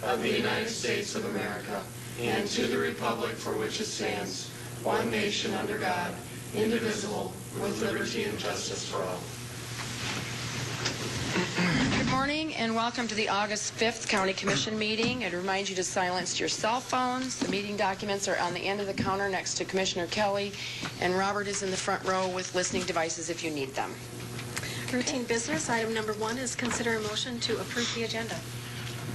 of the United States of America and to the republic for which it stands, one nation under God, indivisible, with liberty and justice for all. Good morning and welcome to the August 5th County Commission meeting. I'd remind you to silence your cell phones. The meeting documents are on the end of the counter next to Commissioner Kelly, and Robert is in the front row with listening devices if you need them. Routine business, item number 1 is consider a motion to approve the agenda.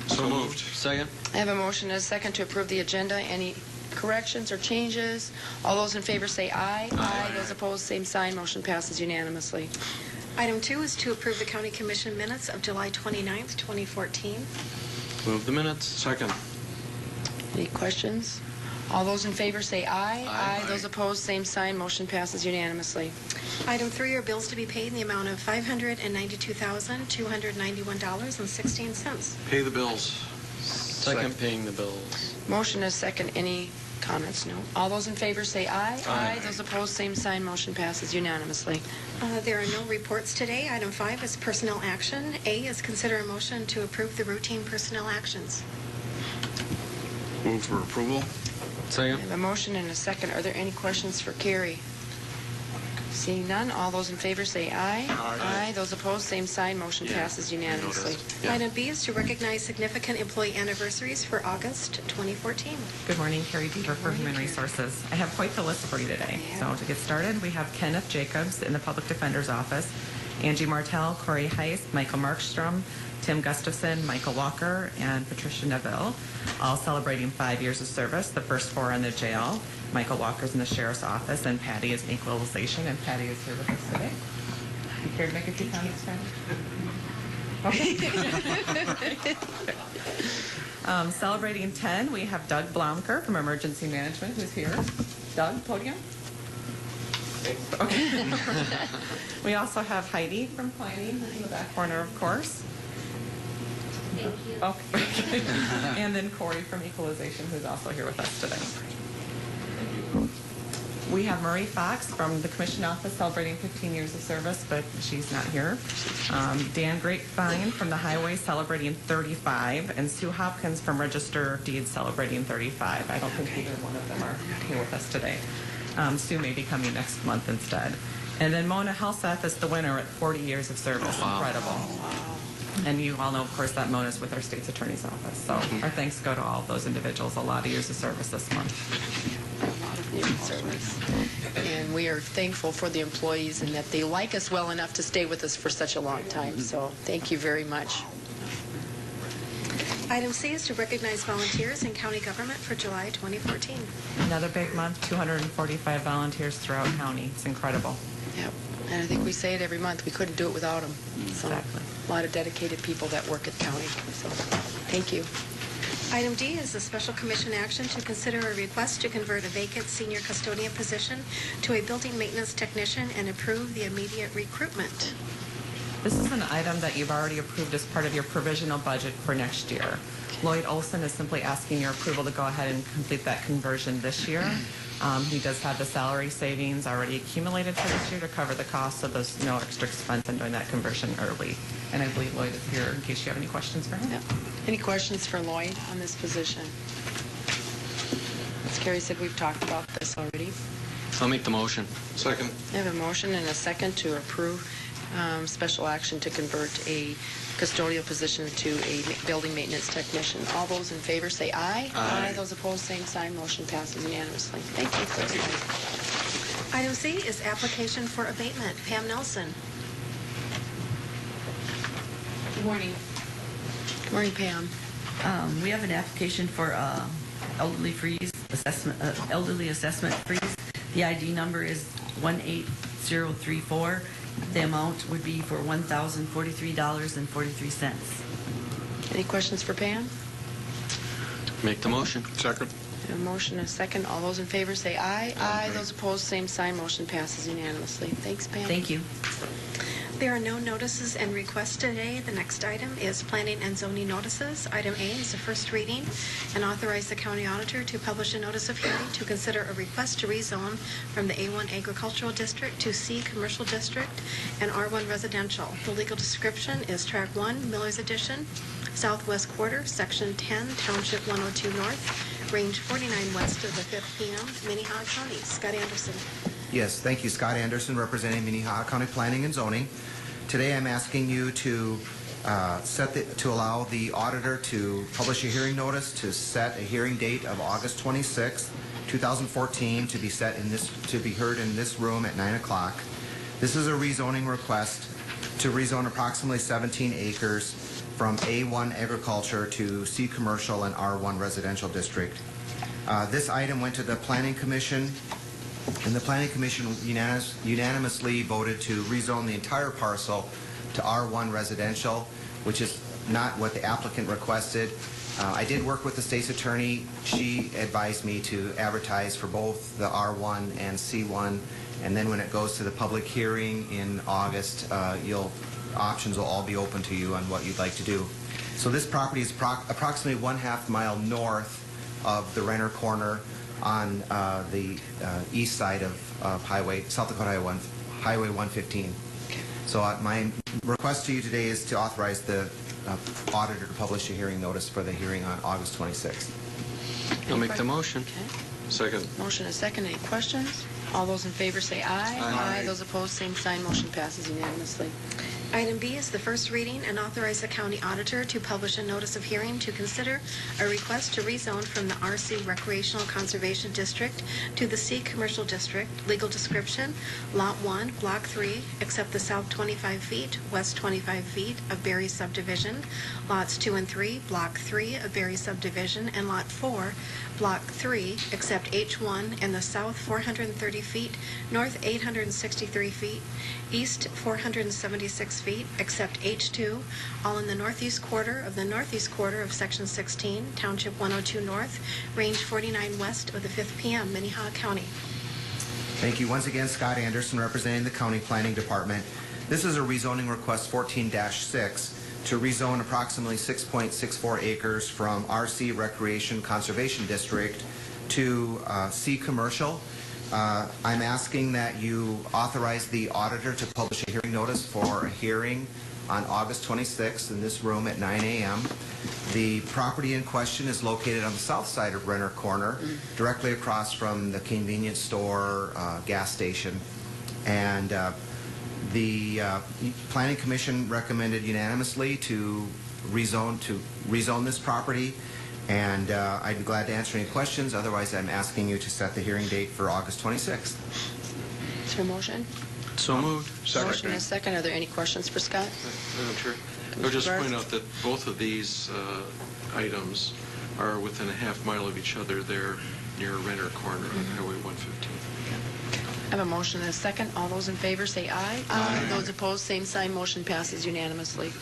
So moved. Second. I have a motion and a second to approve the agenda. Any corrections or changes? All those in favor say aye. Aye. Those opposed, same sign. Motion passes unanimously. Item 2 is to approve the County Commission minutes of July 29th, 2014. Move the minutes. Second. Any questions? All those in favor say aye. Aye. Those opposed, same sign. Motion passes unanimously. Item 3 are bills to be paid in the amount of $592,291.16. Pay the bills. Second. Paying the bills. Motion is second. Any comments? No. All those in favor say aye. Aye. Those opposed, same sign. Motion passes unanimously. There are no reports today. Item 5 is personnel action. A is consider a motion to approve the routine personnel actions. Move for approval. Second. I have a motion and a second. Are there any questions for Carrie? Seeing none, all those in favor say aye. Aye. Those opposed, same sign. Motion passes unanimously. Item B is to recognize significant employee anniversaries for August 2014. Good morning, Carrie Deaver for Human Resources. I have quite the list for you today. So to get started, we have Kenneth Jacobs in the Public Defender's Office, Angie Martell, Corey Heist, Michael Markstrom, Tim Gustafson, Michael Walker, and Patricia Neville, all celebrating 5 years of service. The first 4 in the jail. Michael Walker's in the Sheriff's Office, and Patty is in Equalization, and Patty is here with us today. You care to make a few comments, Patty? Okay. Celebrating 10, we have Doug Blomker from Emergency Management, who's here. Doug, podium. Okay. We also have Heidi from Planning, who's in the back corner, of course. Thank you. Okay. And then Corey from Equalization, who's also here with us today. We have Marie Fox from the Commission Office celebrating 15 years of service, but she's not here. Dan Grapevine from the Highway celebrating 35, and Sue Hopkins from Register of Deeds celebrating 35. I don't think either one of them are here with us today. Sue may be coming next month instead. And then Mona Helseth is the winner at 40 years of service. Wow. Incredible. And you all know, of course, that Mona's with our state's attorney's office. So our thanks go to all of those individuals. A lot of years of service this month. A lot of years of service. And we are thankful for the employees and that they like us well enough to stay with us for such a long time. So thank you very much. Item C is to recognize volunteers in county government for July 2014. Another big month, 245 volunteers throughout county. It's incredible. Yep. And I think we say it every month. We couldn't do it without them. So Exactly. a lot of dedicated people that work at the county. So thank you. Item D is a special commission action to consider a request to convert a vacant senior custodian position to a building maintenance technician and approve the immediate recruitment. This is an item that you've already approved as part of your provisional budget for next year. Lloyd Olson is simply asking your approval to go ahead and complete that conversion this year. He does have the salary savings already accumulated for this year to cover the cost, so there's no extra expense in doing that conversion early. And I believe Lloyd is here in case you have any questions for him. Yep. Any questions for Lloyd on this position? As Carrie said, we've talked about this already. I'll make the motion. Second. I have a motion and a second to approve special action to convert a custodial position to a building maintenance technician. All those in favor say aye. Aye. Those opposed, same sign. Motion passes unanimously. Thank you. Item C is application for abatement. Pam Nelson. Good morning. Good morning, Pam. We have an application for elderly assessment freeze. The ID number is 18034. The amount would be for $1,043.43. Any questions for Pam? Make the motion. Second. A motion and a second. All those in favor say aye. Aye. Those opposed, same sign. Motion passes unanimously. Thanks, Pam. Thank you. There are no notices and requests today. The next item is planning and zoning notices. Item A is the first reading and authorize the county auditor to publish a notice of hearing to consider a request to rezone from the A1 agricultural district to C commercial district and R1 residential. The legal description is Track 1, Miller's Edition, Southwest Quarter, Section 10, Township 102 North, Range 49 west of the 5th PM, Minnehaha County. Scott Anderson. Yes, thank you. Scott Anderson, representing Minnehaha County Planning and Zoning. Today I'm asking you to allow the auditor to publish a hearing notice to set a hearing date of August 26th, 2014 to be heard in this room at 9 o'clock. This is a rezoning request to rezone approximately 17 acres from A1 agriculture to C commercial and R1 residential district. This item went to the Planning Commission, and the Planning Commission unanimously voted to rezone the entire parcel to R1 residential, which is not what the applicant requested. I did work with the state's attorney. She advised me to advertise for both the R1 and C1, and then when it goes to the public hearing in August, options will all be open to you on what you'd like to do. So this property is approximately 1/2 mile north of the Renner Corner on the east side of South Dakota Highway 115. So my request to you today is to authorize the auditor to publish a hearing notice for the hearing on August 26th. I'll make the motion. Okay. Second. Motion is second. Any questions? All those in favor say aye. Aye. Those opposed, same sign. Motion passes unanimously. Item B is the first reading and authorize the county auditor to publish a notice of hearing to consider a request to rezone from the RC Recreational Conservation District to the C Commercial District. Legal description, Lot 1, Block 3, except the south 25 feet, west 25 feet of Berry Subdivision. Lots 2 and 3, Block 3 of Berry Subdivision, and Lot 4, Block 3, except H1 and the south 430 feet, north 863 feet, east 476 feet, except H2, all in the northeast quarter of Section 16, Township 102 North, Range 49 west of the 5th PM, Minnehaha County. Thank you. Once again, Scott Anderson, representing the County Planning Department. This is a rezoning request 14-6 to rezone approximately 6.64 acres from RC Recreation Conservation District to C Commercial. I'm asking that you authorize the auditor to publish a hearing notice for a hearing on August 26th in this room at 9 a.m. The property in question is located on the south side of Renner Corner, directly across from the convenience store, gas station. And the Planning Commission recommended unanimously to rezone this property. And I'd be glad to answer any questions. Otherwise, I'm asking you to set the hearing date for August 26th. Is there a motion? So moved. Motion is second. Are there any questions for Scott? Madam Chair, I'll just point out that both of these items are within a half mile of each other. They're near Renner Corner on Highway 115. I have a motion and a second. All those in favor say aye. Aye. Those opposed, same sign. Motion passes unanimously.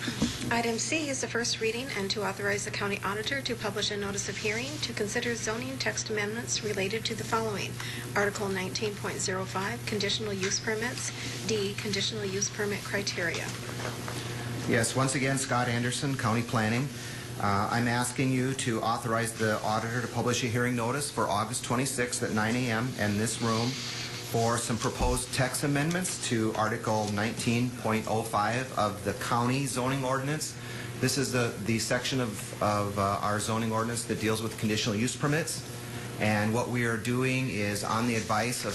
Item C is the first reading and to authorize the county auditor to publish a notice of hearing to consider zoning text amendments related to the following. Article 19.05, conditional use permits. D, conditional use permit criteria. Yes, once again, Scott Anderson, County Planning. I'm asking you to authorize the auditor to publish a hearing notice for August 26th at 9 a.m. in this room for some proposed text amendments to Article 19.05 of the county zoning ordinance. This is the section of our zoning ordinance that deals with conditional use permits. And what we are doing is, on the advice of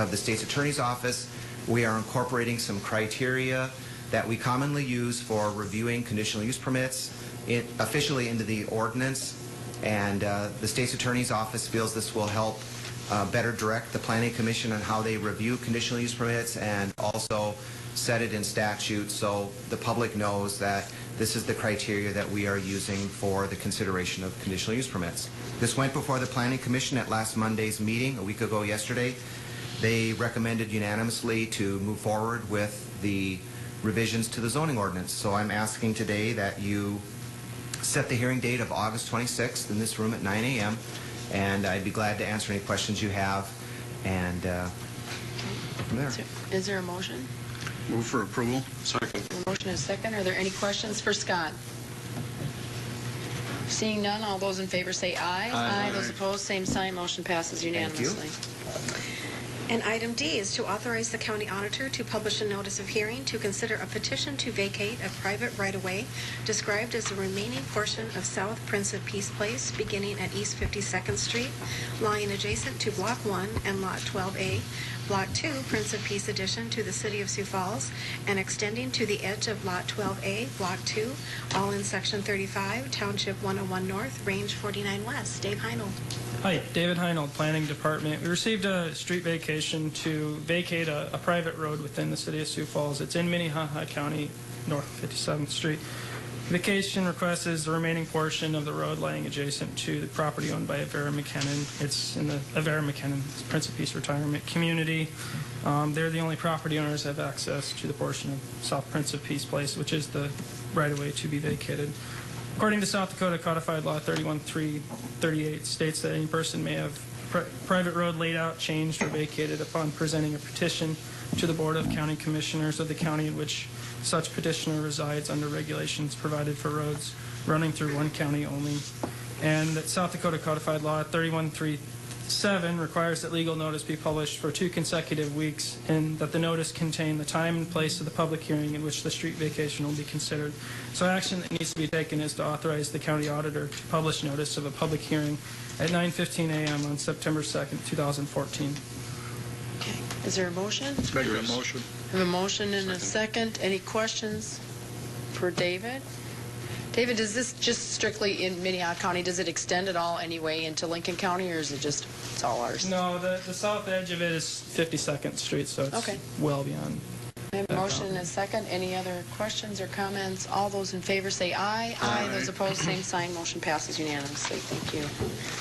the state's attorney's office, we are incorporating some criteria that we commonly use for reviewing conditional use permits officially into the ordinance. And the state's attorney's office feels this will help better direct the Planning Commission on how they review conditional use permits, and also set it in statute so the public knows that this is the criteria that we are using for the consideration of conditional use permits. This went before the Planning Commission at last Monday's meeting, a week ago yesterday. They recommended unanimously to move forward with the revisions to the zoning ordinance. So I'm asking today that you set the hearing date of August 26th in this room at 9 a.m. And I'd be glad to answer any questions you have, and go from there. Is there a motion? Move for approval. Second. A motion and a second. Are there any questions for Scott? Seeing none, all those in favor say aye. Aye. Those opposed, same sign. Motion passes unanimously. And item D is to authorize the county auditor to publish a notice of hearing to consider a petition to vacate a private right-of-way described as the remaining portion of South Prince of Peace Place beginning at East 52nd Street, lying adjacent to Block 1 and Lot 12A, Block 2, Prince of Peace addition to the City of Sioux Falls, and extending to the edge of Lot 12A, Block 2, all in Section 35, Township 101 North, Range 49 West. Dave Heinold. Hi, David Heinold, Planning Department. We received a street vacation to vacate a private road within the City of Sioux Falls. It's in Minnehaha County, North 57th Street. Vacation request is the remaining portion of the road lying adjacent to the property owned by Avera McKinnon. It's in the Avera McKinnon Prince of Peace Retirement Community. They're the only property owners that have access to the portion of South Prince of Peace Place, which is the right-of-way to be vacated. According to South Dakota Codified Law 31338, states that any person may have private road laid out, changed, or vacated upon presenting a petition to the Board of County Commissioners of the county in which such petitioner resides under regulations provided for roads running through one county only. And that South Dakota Codified Law 31337 requires that legal notice be published for 2 consecutive weeks and that the notice contain the time and place of the public hearing in which the street vacation will be considered. So action that needs to be taken is to authorize the county auditor to publish notice of a public hearing at 9:15 a.m. on September 2nd, 2014. Okay. Is there a motion? Make a motion. We have a motion and a second. Any questions for David? David, is this just strictly in Minnehaha County? Does it extend at all anyway into Lincoln County, or is it just, it's all ours? No, the south edge of it is 52nd Street, so it's Okay. well beyond. We have a motion and a second. Any other questions or comments? All those in favor say aye. Aye. Those opposed, same sign. Motion passes unanimously. Thank you.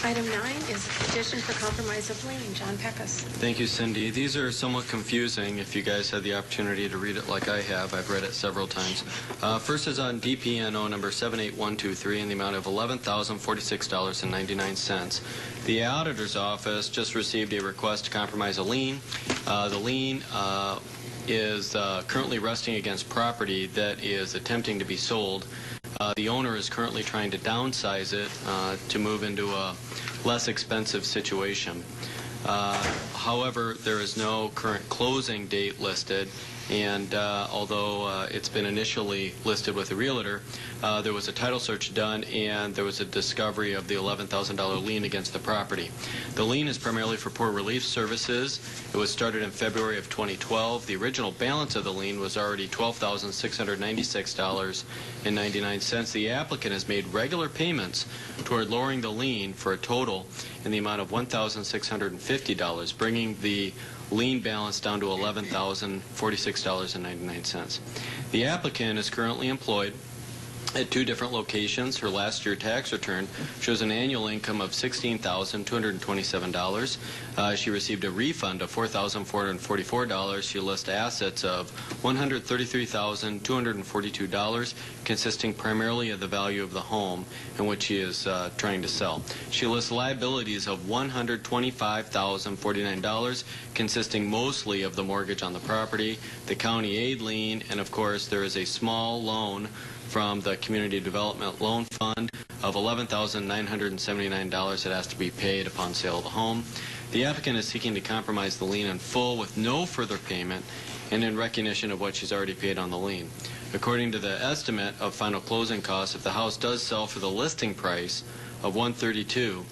Item 9 is a petition for compromise of lien. John Peckus. Thank you, Cindy. These are somewhat confusing if you guys had the opportunity to read it like I have. I've read it several times. First is on DPNO number 78123 in the amount of $11,046.99. The auditor's office just received a request to compromise a lien. The lien is currently resting against property that is attempting to be sold. The owner is currently trying to downsize it to move into a less expensive situation. However, there is no current closing date listed, and although it's been initially listed with a realtor, there was a title search done and there was a discovery of the $11,000 lien against the property. The lien is primarily for poor relief services. It was started in February of 2012. The original balance of the lien was already $12,696.99. The applicant has made regular payments toward lowering the lien for a total in the amount of $1,650, bringing the lien balance down to $11,046.99. The applicant is currently employed at 2 different locations. Her last year tax return shows an annual income of $16,227. She received a refund of $4,444. She lists assets of $133,242, consisting primarily of the value of the home in which she is trying to sell. She lists liabilities of $125,049, consisting mostly of the mortgage on the property, the county aid lien, and of course there is a small loan from the Community Development Loan Fund of $11,979 that has to be paid upon sale of the home. The applicant is seeking to compromise the lien in full with no further payment and in recognition of what she's already paid on the lien. According to the estimate of final closing costs, if the house does sell for the listing price of $132,000,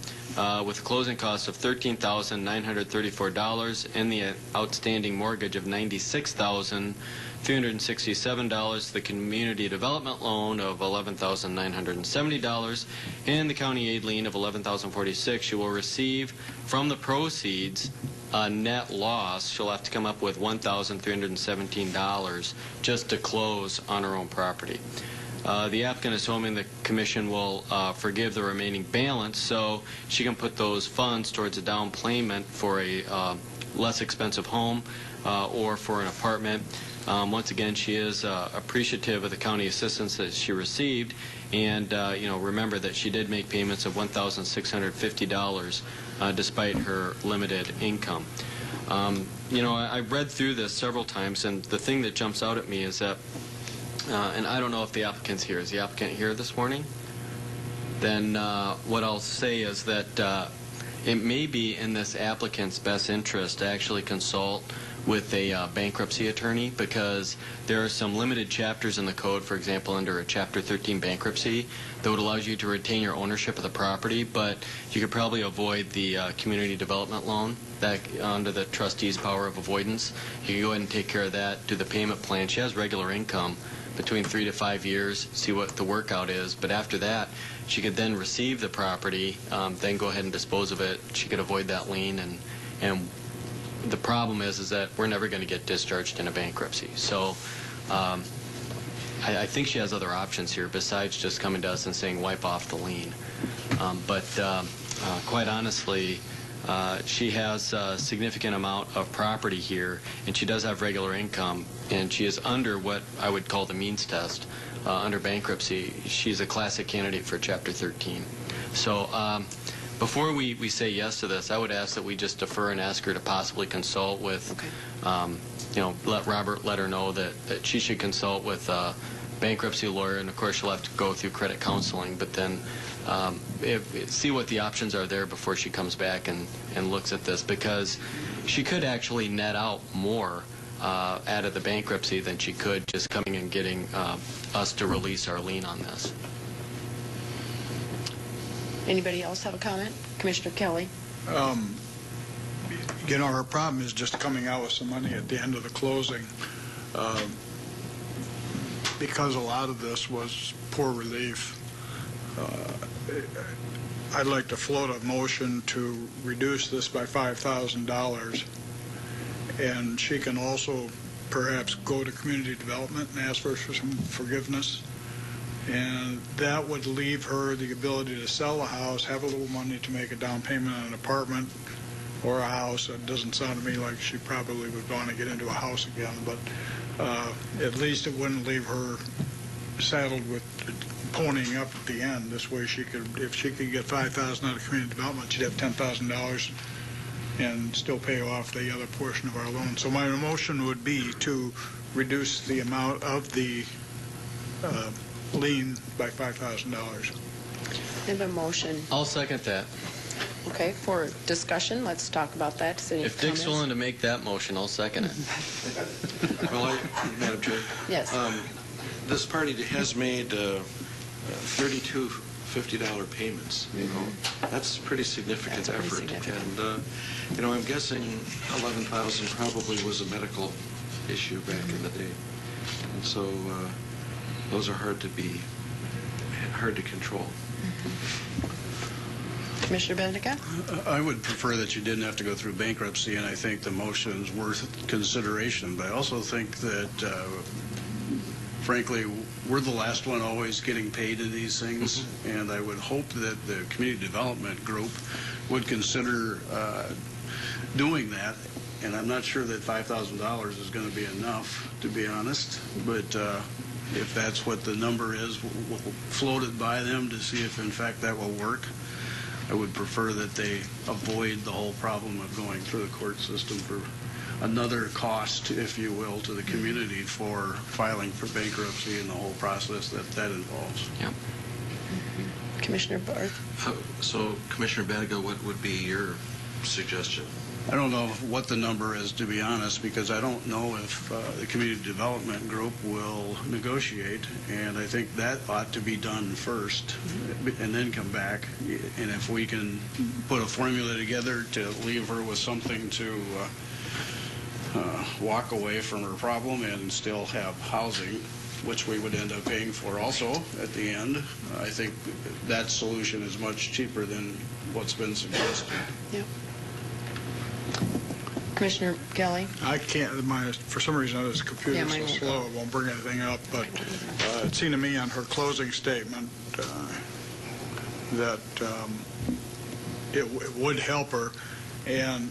with a closing cost of $13,934 and the outstanding mortgage of $96,367, the community development loan of $11,970, and the county aid lien of $11,046, she will receive from the proceeds a net loss. She'll have to come up with $1,317 just to close on her own property. The applicant is hoping the commission will forgive the remaining balance so she can put those funds towards a down payment for a less expensive home or for an apartment. Once again, she is appreciative of the county assistance that she received, and remember that she did make payments of $1,650 despite her limited income. You know, I read through this several times, and the thing that jumps out at me is that, and I don't know if the applicant's here. Is the applicant here this morning? Then what I'll say is that it may be in this applicant's best interest to actually consult with a bankruptcy attorney, because there are some limited chapters in the code, for example, under a Chapter 13 bankruptcy, that would allow you to retain your ownership of the property, but you could probably avoid the community development loan that under the trustee's power of avoidance. You can go ahead and take care of that, do the payment plan. She has regular income between 3 to 5 years, see what the workout is, but after that, she could then receive the property, then go ahead and dispose of it. She could avoid that lien, and the problem is that we're never going to get discharged in a bankruptcy. So I think she has other options here besides just coming to us and saying wipe off the lien. But quite honestly, she has a significant amount of property here, and she does have regular income, and she is under what I would call the means test under bankruptcy. She's a classic candidate for Chapter 13. So before we say yes to this, I would ask that we just defer and ask her to possibly consult with, you know, let her know that she should consult with a bankruptcy lawyer, and of course she'll have to go through credit counseling, but then see what the options are there before she comes back and looks at this, because she could actually net out more out of the bankruptcy than she could just coming and getting us to release our lien on this. Anybody else have a comment? Commissioner Kelly? You know, her problem is just coming out with some money at the end of the closing, because a lot of this was poor relief. I'd like to float a motion to reduce this by $5,000, and she can also perhaps go to community development and ask for some forgiveness, and that would leave her the ability to sell a house, have a little money to make a down payment on an apartment or a house. It doesn't sound to me like she probably would want to get into a house again, but at least it wouldn't leave her saddled with ponying up at the end. This way she could, if she could get $5,000 out of community development, she'd have $10,000 and still pay off the other portion of our loan. So my motion would be to reduce the amount of the lien by $5,000. I have a motion. I'll second that. Okay, for discussion, let's talk about that. City If Dick's willing to make that motion, I'll second it. Well, Madam Chair. Yes. This party has made 32 $50 payments. You know, that's pretty significant effort. And you know, I'm guessing 11,000 probably was a medical issue back in the day, and so those are hard to control. Commissioner Benedica? I would prefer that you didn't have to go through bankruptcy, and I think the motion is worth consideration. But I also think that, frankly, we're the last one always getting paid in these things, and I would hope that the community development group would consider doing that. And I'm not sure that $5,000 is going to be enough, to be honest, but if that's what the number is, we'll float it by them to see if, in fact, that will work. I would prefer that they avoid the whole problem of going through the court system for another cost, if you will, to the community for filing for bankruptcy and the whole process that involves. Yep. Commissioner Barth? So, Commissioner Benedica, what would be your suggestion? I don't know what the number is, to be honest, because I don't know if the community development group will negotiate, and I think that ought to be done first and then come back. And if we can put a formula together to leave her with something to walk away from her problem and still have housing, which we would end up paying for also at the end, I think that solution is much cheaper than what's been suggested. Yeah. Commissioner Kelly? I can't, for some reason, this computer's so slow, it won't bring anything up, but it seemed to me on her closing statement that it would help her, and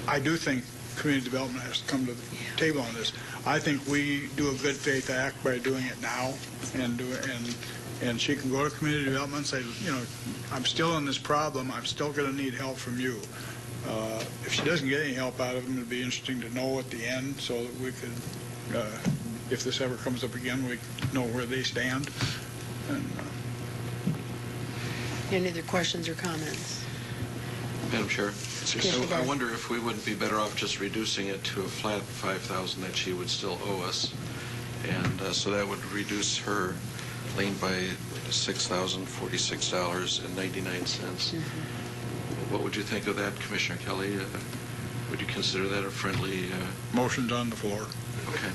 I do think community development has to come to the table on this. I think we do a good faith act by doing it now, and she can go to community development and say, you know, I'm still in this problem, I'm still going to need help from you. If she doesn't get any help out of them, it'd be interesting to know at the end so that we could, if this ever comes up again, we know where they stand. And, Any other questions or comments? Madam Chair, Commissioner I Barth. wonder if we wouldn't be better off just reducing it to a flat $5,000 that she would still owe us, and so that would reduce her lien by $6,046.99. What would you think of that, Commissioner Kelly? Would you consider that a friendly? motion's on the floor. Okay.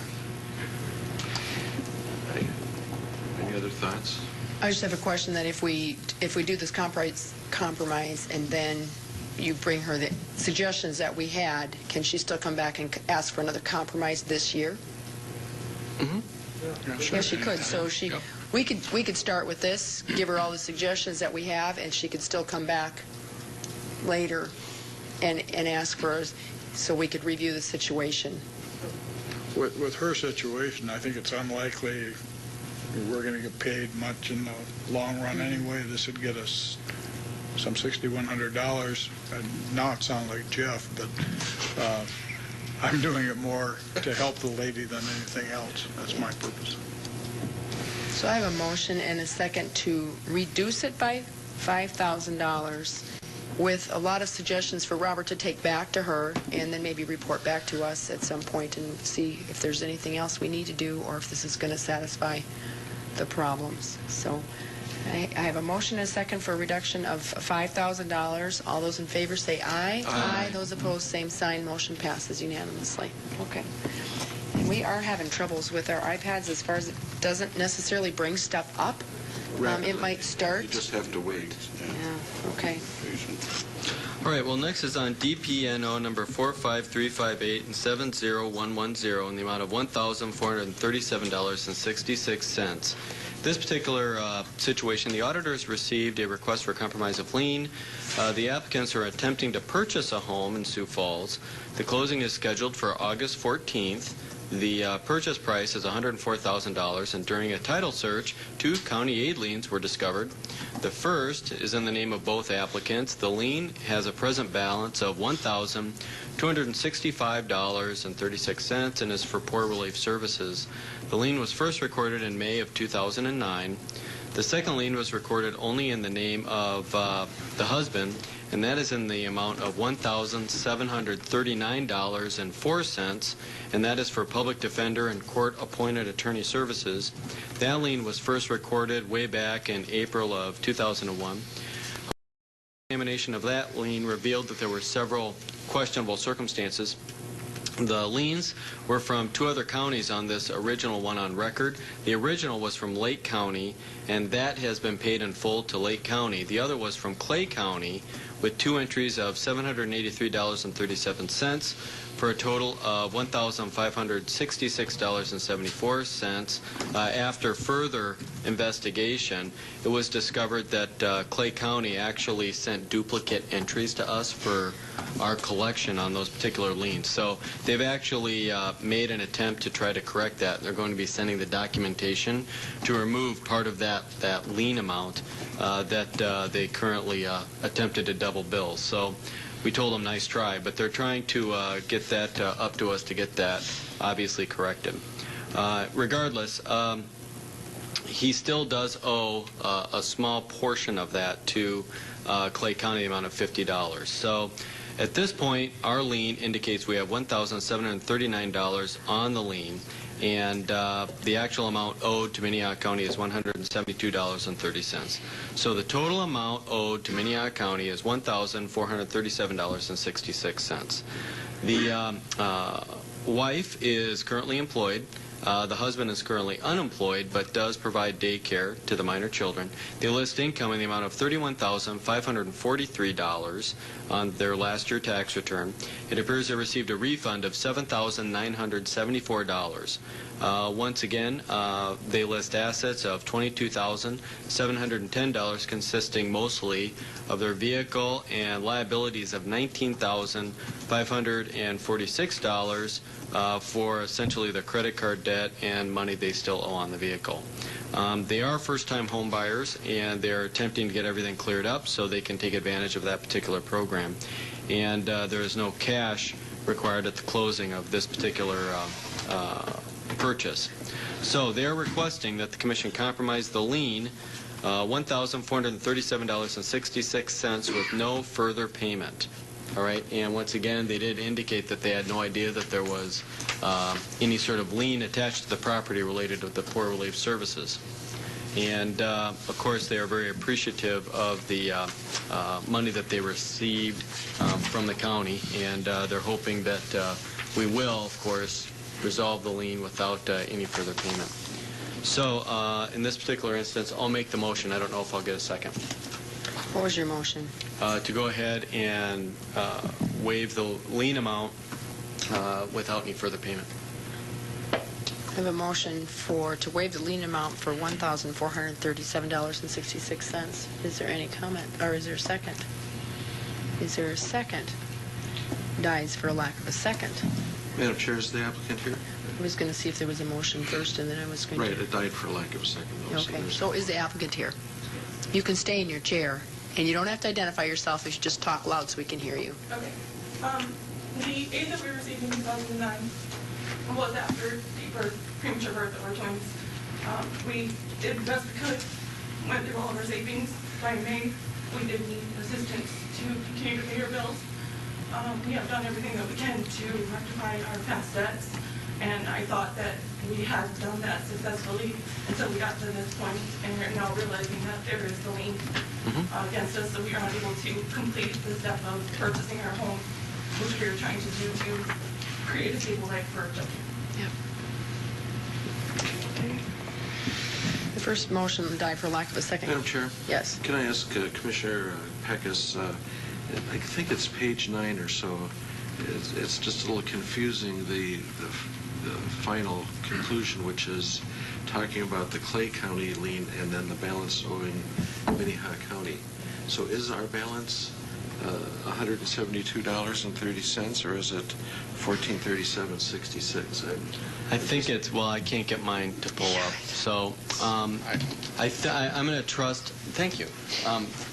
Any other thoughts? I just have a question that if we do this compromise and then you bring her the suggestions that we had, can she still come back and ask for another compromise this year? Yes, she could. So we could start with this, give her all the suggestions that we have, and she could still come back later and ask for us so we could review the situation. With her situation, I think it's unlikely we're going to get paid much in the long run anyway. This would get us some $6,100. And now it sounds like Jeff, but I'm doing it more to help the lady than anything else. That's my purpose. So I have a motion and a second to reduce it by $5,000 with a lot of suggestions for Robert to take back to her and then maybe report back to us at some point and see if there's anything else we need to do or if this is going to satisfy the problems. So I have a motion and a second for a reduction of $5,000. All those in favor say aye. Aye. Those opposed, same sign. Motion passes unanimously. Okay. And we are having troubles with our iPads as far as it doesn't necessarily bring stuff up. It might start. You just have to wait. Yeah, okay. All right, well, next is on DPNO number 45358 and 70110 in the amount of $1,437.66. This particular situation, the auditors received a request for compromise of lien. The applicants are attempting to purchase a home in Sioux Falls. The closing is scheduled for August 14th. The purchase price is $104,000, and during a title search, 2 county aid liens were discovered. The first is in the name of both applicants. The lien has a present balance of $1,265.36 and is for poor relief services. The lien was first recorded in May of 2009. The second lien was recorded only in the name of the husband, and that is in the amount of $1,739.04, and that is for public defender and court-appointed attorney services. That lien was first recorded way back in April of 2001. Examination of that lien revealed that there were several questionable circumstances. The liens were from 2 other counties on this original one on record. The original was from Lake County, and that has been paid in full to Lake County. The other was from Clay County with 2 entries of $783.37 for a total of $1,566.74. After further investigation, it was discovered that Clay County actually sent duplicate entries to us for our collection on those particular liens. So they've actually made an attempt to try to correct that. They're going to be sending the documentation to remove part of that lien amount that they currently attempted to double bill. So we told them nice try, but they're trying to get that up to us to get that obviously corrected. Regardless, he still does owe a small portion of that to Clay County, the amount of $50. So at this point, our lien indicates we have $1,739 on the lien, and the actual amount owed to Minnehaha County is $172.30. So the total amount owed to Minnehaha County is $1,437.66. The wife is currently employed. The husband is currently unemployed but does provide daycare to the minor children. They list income in the amount of $31,543 on their last year tax return. It appears they received a refund of $7,974. Once again, they list assets of $22,710 consisting mostly of their vehicle and liabilities of $19,546 for essentially the credit card debt and money they still owe on the vehicle. They are first-time home buyers, and they're attempting to get everything cleared up so they can take advantage of that particular program. And there is no cash required at the closing of this particular purchase. So they're requesting that the Commission compromise the lien $1,437.66 with no further payment. All right, and once again, they did indicate that they had no idea that there was any sort of lien attached to the property related to the poor relief services. And of course, they are very appreciative of the money that they received from the county, and they're hoping that we will, of course, resolve the lien without any further payment. So in this particular instance, I'll make the motion. I don't know if I'll get a second. What was your motion? To go ahead and waive the lien amount without any further payment. I have a motion to waive the lien amount for $1,437.66. Is there any comment, or is there a second? Is there a second? Dies for a lack of a second. Madam Chair, is the applicant here? I was going to see if there was a motion first, and then I was going Right, to... it died for lack of a second. Though, Okay, so is the applicant here? You can stay in your chair, and you don't have to identify yourself. You should just talk loud so we can hear you. Okay. The aid that we received in 2009 was after premature birth of our twins. We did the best we could, went through all of our savings. By May, we did need assistance to continue to pay our bills. We have done everything that we can to rectify our past debts, and I thought that we had done that successfully until we got to this point, and we're now realizing that there is the lien against us, so we are not able to complete the step of purchasing our home, which we are trying to do to create a stable life for our children. Yep. Okay. The first motion died for lack of a second. Madam Chair? Yes. Can I ask Commissioner Peckus, I think it's page 9 or so, it's just a little confusing, the final conclusion, which is talking about the Clay County lien and then the balance owing Minnehaha County. So is our balance $172.30, or is it $1,437.66? I think it's, well, I can't get mine to pull up. So I'm going to trust, thank you.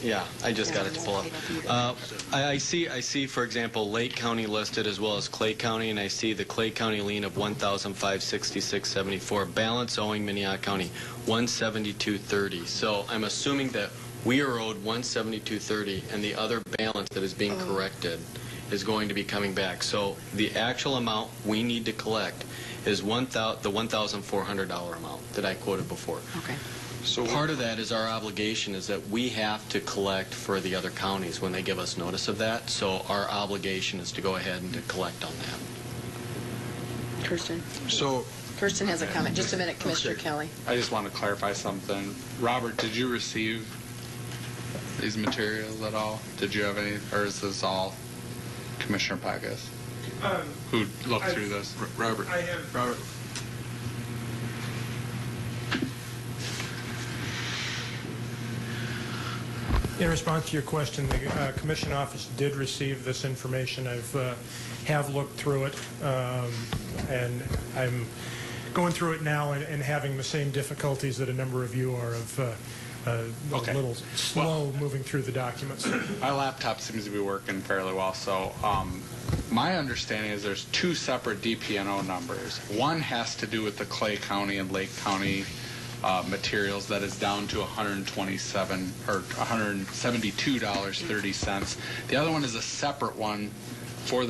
Yeah, I just got it to pull up. I see, for example, Lake County listed as well as Clay County, and I see the Clay County lien of $1,566.74. Balance owing Minnehaha County, $172.30. So I'm assuming that we are owed $172.30, and the other balance that is being corrected is going to be coming back. So the actual amount we need to collect is the $1,400 amount that I quoted before. Okay. So part of that is our obligation is that we have to collect for the other counties when they give us notice of that. So our obligation is to go ahead and to collect on that. Kirsten. So Kirsten has a comment. Just a minute, Commissioner Kelly. I just want to clarify something. Robert, did you receive these materials at all? Did you have any, or is this all Commissioner Peckus who looked through this? Robert. I have. Robert. In response to your question, the Commission Office did receive this information. Have looked through it, and I'm going through it now and having the same difficulties that a number of you are of a little slow moving through the documents. My laptop seems to be working fairly well, so my understanding is there's two separate DP&O numbers. One has to do with the Clay County and Lake County materials that is down to $127 or $172.30. The other one is a separate one for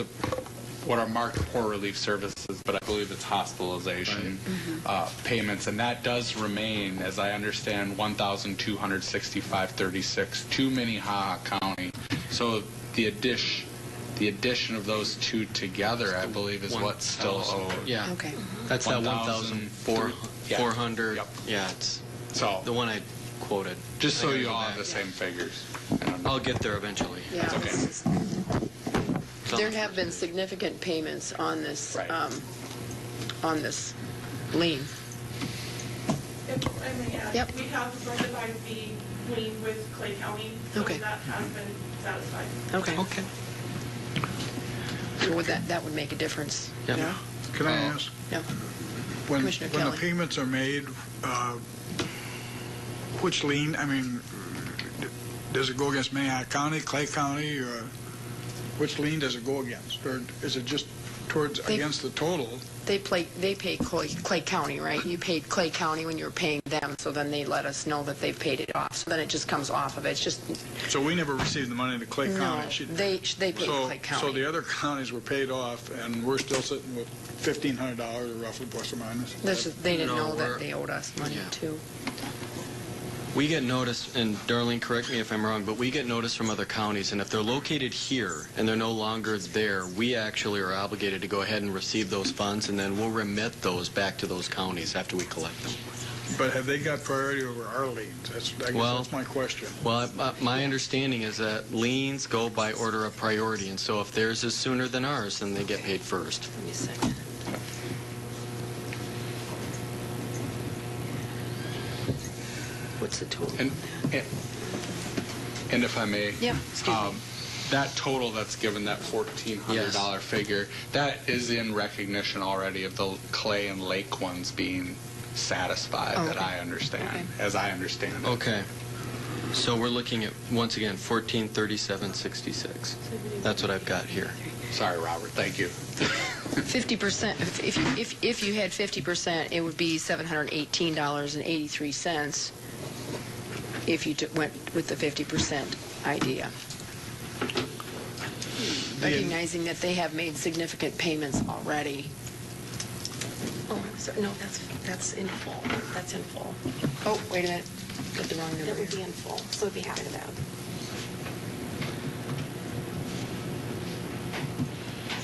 what are marked poor relief services, but I believe it's hospitalization payments, and that does remain, as I understand, $1,265.36 to Minnehaha County. So the addition of those two together, I believe, is what's still owed. Yeah. Okay. That's that 1,400. Yep. Yeah, it's so the one I quoted. Just so you all have the same figures. I'll get there eventually. Yeah. That's okay. There have been significant payments on this lien. If I may add, Yep. we have rectified the lien with Clay County, so Okay. that has been satisfied. Okay. Okay. So that would make a difference. Can I ask? Yeah. When Commissioner the Kelly. payments are made, Which lien, I mean, does it go against Minnehaha County, Clay County, or which lien does it go against? Or is it just against the total? They pay Clay County, right? You paid Clay County when you were paying them, so then they let us know that they've paid it off. So then it just comes off of it. It's just... So we never received the money to Clay County? No, they paid Clay County. So the other counties were paid off, and we're still sitting with $1,500, or roughly, plus or minus? They didn't know that they owed us money, too. We get notice, and Darlene, correct me if I'm wrong, but we get notice from other counties, and if they're located here and they're no longer there, we actually are obligated to go ahead and receive those funds, and then we'll remit those back to those counties after we collect them. But have they got priority over our liens? I guess that's my question. Well, my understanding is that liens go by order of priority, and so if theirs is sooner than ours, then they get paid first. Give me a second. What's the total? And if I may, yeah, excuse me. That total that's given, that $1,400 figure, that is in recognition already of the Clay and Lake ones being satisfied, that I understand, as I understand it. Okay. So we're looking at, once again, $1,437.66. That's what I've got here. Sorry, Robert. Thank you. 50%. If you had 50%, it would be $718.83. If you went with the 50% idea. Recognizing that they have made significant payments already. Oh, sorry, no, that's in full. That's in full. Oh, wait a minute. Got the wrong number. That would be in full, so it'd be half of that.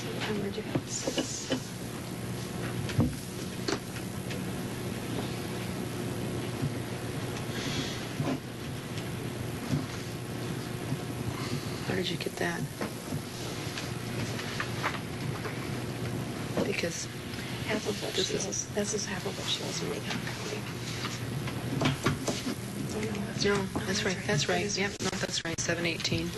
So where'd you go? 6. How did you get that? Because half of what this is half of what she owes Minnehaha County. No, that's right. That's right. Yep, no, that's right. 718.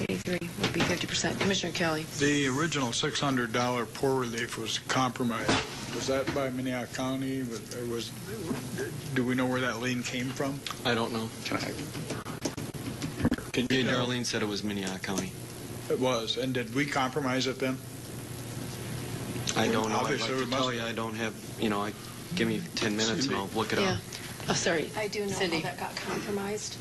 83 would be 50%. Commissioner Kelly. The original $600 poor relief was compromised. Was that by Minnehaha County? Do we know where that lien came from? I don't know. Can you tell? Darlene said it was Minnehaha County. It was. And did we compromise it then? I don't know. Obviously, I'd like to tell you, I don't have, give me 10 minutes and I'll look it up. Oh, sorry. I do know Cindy. how that got compromised.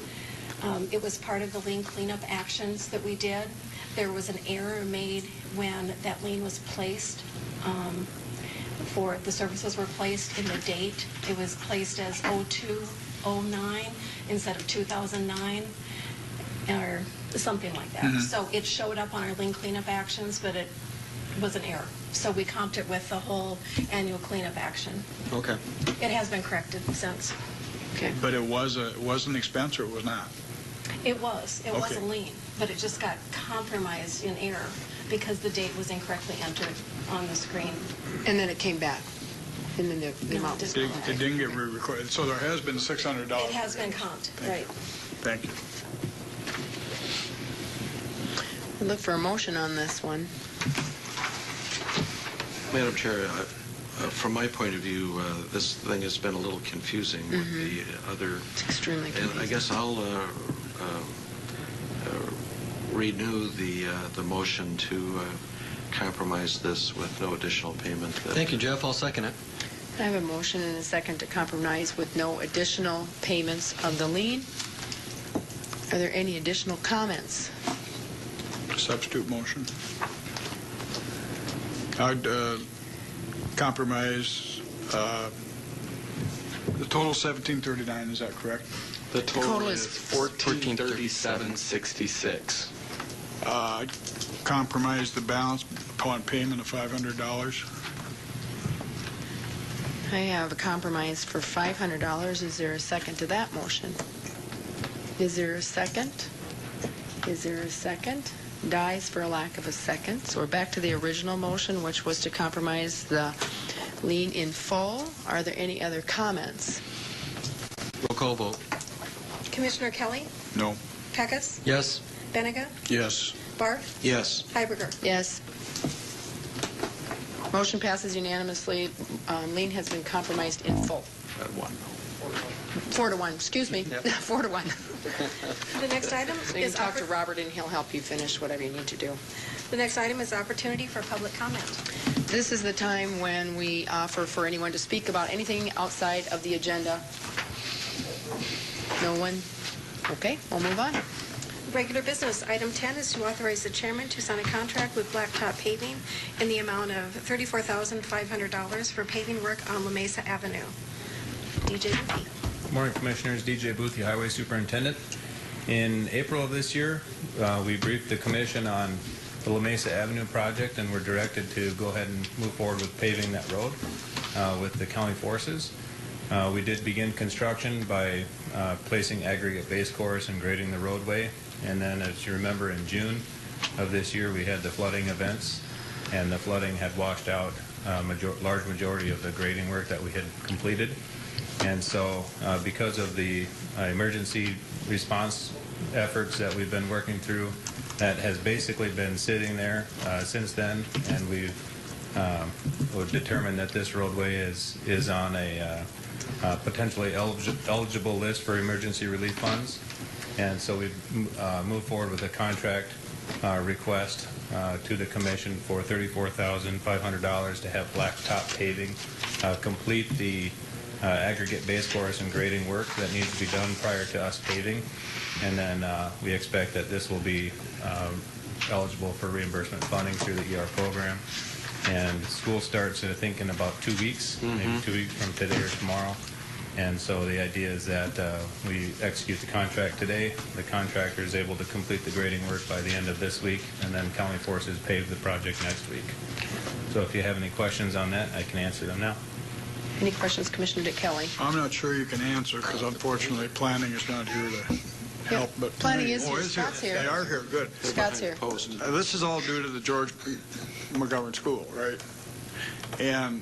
It was part of the lien cleanup actions that we did. There was an error made when that lien was placed. For the services were placed in the date. It was placed as 0209 instead of 2009 or something like that. Mm-hmm. So it showed up on our lien cleanup actions, but it was an error. So we comped it with the whole annual cleanup action. Okay. It has been corrected since. Okay. But it was an expense, or it was not? It was a Okay. lien, but it just got compromised in error because the date was incorrectly entered on the screen. And then it came back. And then the amount was It didn't get re-recorded. So there has been $600. It has been comped, right. Thank you. I look for a motion on this one. Madam Chair, from my point of view, this thing has been a little confusing with the other... It's extremely confusing. And I guess I'll renew the motion to compromise this with no additional payment. Thank you, Jeff. I'll second it. I have a motion and a second to compromise with no additional payments of the lien. Are there any additional comments? Substitute motion. I'd compromise the total $1,739. Is that correct? The total is $1,437.66. I'd compromise the balance upon payment of $500. I have a compromise for $500. Is there a second to that motion? Is there a second? Is there a second? Dies for a lack of a second. So we're back to the original motion, which was to compromise the lien in full. Are there any other comments? Roll call vote. Commissioner Kelly? No. Peckus? Yes. Benega? Yes. Barth? Yes. Heiberger? Yes. Motion passes unanimously. Lien has been compromised in full. 4 to 1, excuse me. 4 to 1. The next item So you can is talk to Robert and he'll help you finish whatever you need to do. the next item is opportunity for public comment. This is the time when we offer for anyone to speak about anything outside of the agenda. No one? Okay, we'll move on. Regular business, item 10 is to authorize the chairman to sign a contract with Blacktop Paving in the amount of $34,500 for paving work on La Mesa Avenue. DJ Boothie. Good morning, Commissioners. DJ Boothie, Highway Superintendent. In April of this year, we briefed the Commission on the La Mesa Avenue project, and we're directed to go ahead and move forward with paving that road with the county forces. We did begin construction by placing aggregate base course and grading the roadway. And then, as you remember, in June of this year, we had the flooding events, and the flooding had washed out a large majority of the grading work that we had completed. And so, because of the emergency response efforts that we've been working through, that has basically been sitting there since then, and we've determined that this roadway is on a potentially eligible list for emergency relief funds. And so we've moved forward with a contract request to the Commission for $34,500 to have Blacktop Paving complete the aggregate base course and grading work that needs to be done prior to us paving. And then we expect that this will be eligible for reimbursement funding through the ER program. And school starts, I think, in about 2 weeks, maybe 2 weeks from today or tomorrow. And so the idea is that we execute the contract today. The contractor is able to complete the grading work by the end of this week, and then county forces pave the project next week. So if you have any questions on that, I can answer them now. Any questions, Commissioner Dick Kelly? I'm not sure you can answer because unfortunately planning is not here to help. But Planning is here. Scott's here. They are here. Good. Scott's here. This is all due to the George McGovern School, right? And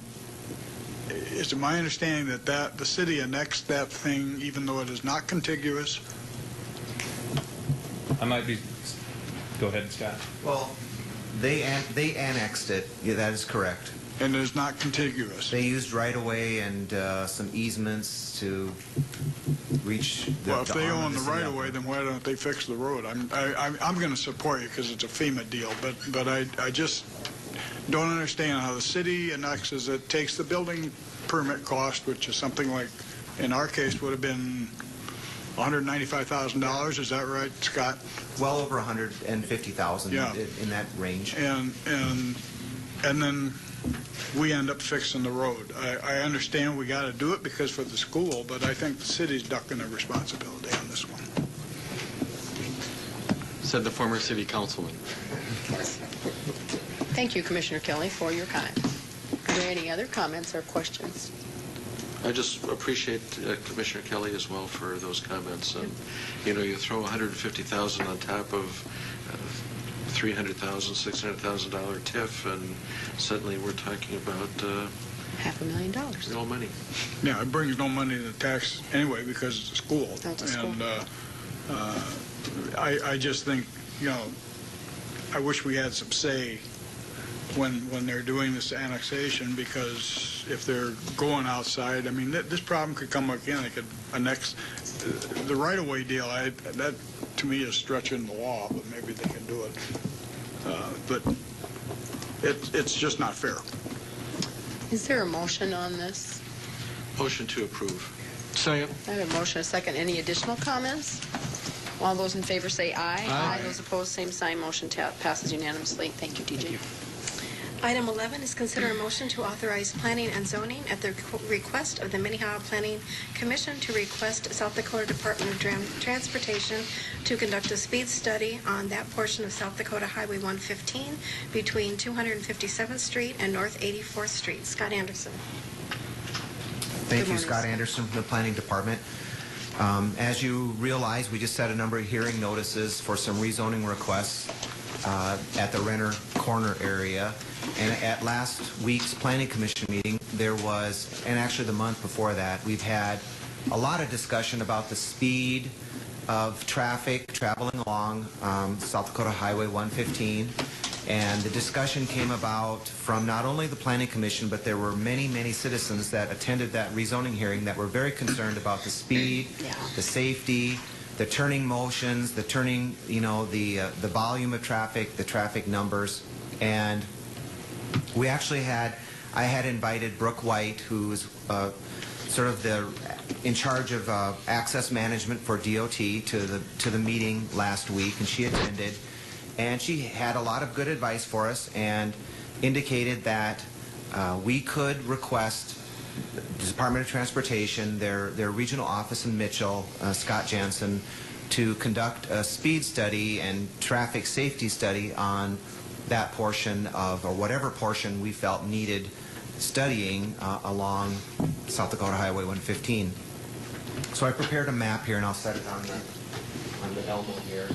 is it my understanding that the city annexed that thing even though it is not contiguous? I might be. Go ahead, Scott. Well, they annexed it. Yeah, that is correct. And it is not contiguous. They used right-of-way and some easements to reach the Well, if they arm own of the city out right-of-way, there. then why don't they fix the road? I'm going to support you because it's a FEMA deal, but I just don't understand how the city annexes it, takes the building permit cost, which is something like, in our case, would have been $195,000. Is that right, Scott? Well over $150,000 Yeah. in that range. And then we end up fixing the road. I understand we got to do it because for the school, but I think the city's ducking their responsibility on this one. Said the former city councilman. Thank you, Commissioner Kelly, for your comment. Are there any other comments or questions? I just appreciate Commissioner Kelly as well for those comments. And, you throw $150,000 on top of $300,000, $600,000 TIF, and suddenly we're talking about $500,000. No money. Yeah, it brings no money to the tax anyway because it's a school. It's a school. And I just think, I wish we had some say when they're doing this annexation, because if they're going outside, I mean, this problem could come again. They could annex the right-of-way deal. That to me is stretching the law, but maybe they can do it. But it's just not fair. Is there a motion on this? Motion to approve. Second. I have a motion, a second. Any additional comments? All those in favor say aye. Aye. Those opposed, same sign. Motion passes unanimously. Thank you, DJ. Item 11 is consider a motion to authorize planning and zoning at the request of the Minnehaha Planning Commission to request South Dakota Department of Transportation to conduct a speed study on that portion of South Dakota Highway 115 between 257th Street and North 84th Street. Scott Anderson. Thank you, morning, Scott Scott. Anderson from the Planning Department. As you realize, we just set a number of hearing notices for some rezoning requests at the Renner Corner area. And at last week's Planning Commission meeting, there was, and actually the month before that, we've had a lot of discussion about the speed of traffic traveling along South Dakota Highway 115. And the discussion came about from not only the Planning Commission, but there were many, many citizens that attended that rezoning hearing that were very concerned about the speed, the safety, the turning motions, the turning, the volume of traffic, the traffic numbers. And we actually I had invited Brooke White, who is sort of in charge of access management for DOT, to the meeting last week, and she attended. And she had a lot of good advice for us and indicated that we could request the Department of Transportation, their regional office in Mitchell, Scott Jansen, to conduct a speed study and traffic safety study on that portion of, or whatever portion we felt needed studying along South Dakota Highway 115. So I prepared a map here, and I'll set it on the elbow here.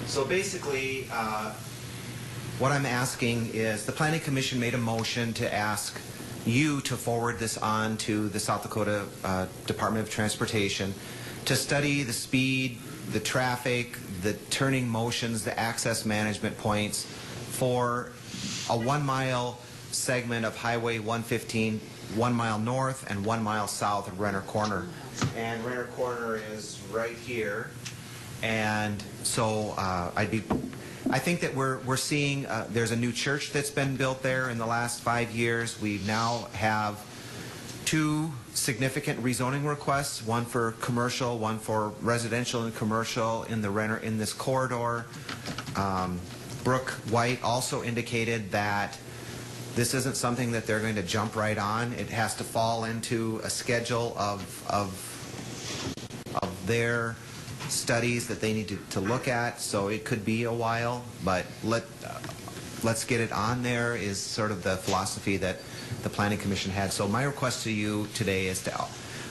So basically, what I'm asking is the Planning Commission made a motion to ask you to forward this on to the South Dakota Department of Transportation to study the speed, the traffic, the turning motions, the access management points for a 1 mile segment of Highway 115, 1 mile north and 1 mile south of Renner Corner. And Renner Corner is right here. And so I think that we're seeing there's a new church that's been built there in the last 5 years. We now have 2 significant rezoning requests, one for commercial, one for residential and commercial in this corridor. Brooke White also indicated that this isn't something that they're going to jump right on. It has to fall into a schedule of their studies that they need to look at, so it could be a while, but let's get it on there is sort of the philosophy that the Planning Commission had. So my request to you today is to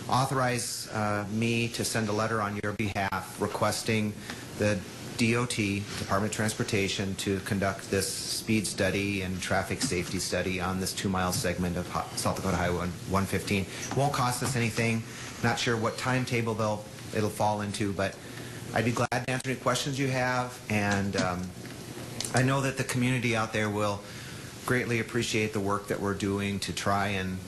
authorize me to send a letter on your behalf requesting the DOT, Department of Transportation, to conduct this speed study and traffic safety study on this 2 mile segment of South Dakota Highway 115. Won't cost us anything. Not sure what timetable it'll fall into, but I'd be glad to answer any questions you have, and I know that the community out there will greatly appreciate the work that we're doing to try and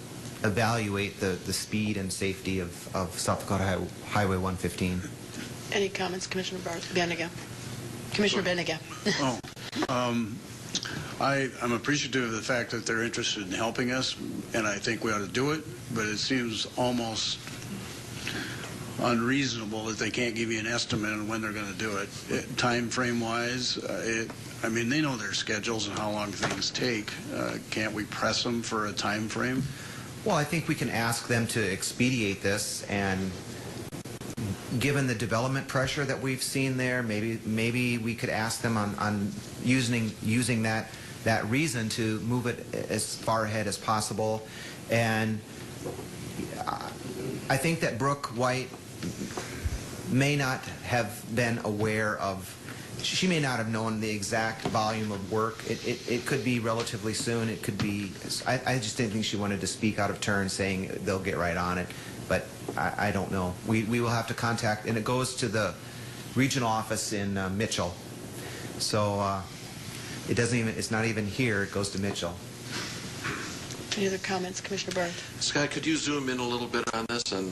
evaluate the speed and safety of South Dakota Highway 115. Any comments, Commissioner Benega? Commissioner Benega. I'm appreciative of the fact that they're interested in helping us, and I think we ought to do it, but it seems almost unreasonable that they can't give you an estimate on when they're going to do it. Time frame wise, I mean, they know their schedules and how long things take. Can't we press them for a time frame? Well, I think we can ask them to expedite this, and given the development pressure that we've seen there, maybe we could ask them on using that reason to move it as far ahead as possible. And I think that Brooke White may not have been aware of, she may not have known the exact volume of work. It could be relatively soon. It could be, I just didn't think she wanted to speak out of turn saying they'll get right on it. But I don't know. We will have to contact, and it goes to the regional office in Mitchell. So it's not even here, it goes to Mitchell. Any other comments, Commissioner Barth? Scott, could you zoom in a little bit on this? And,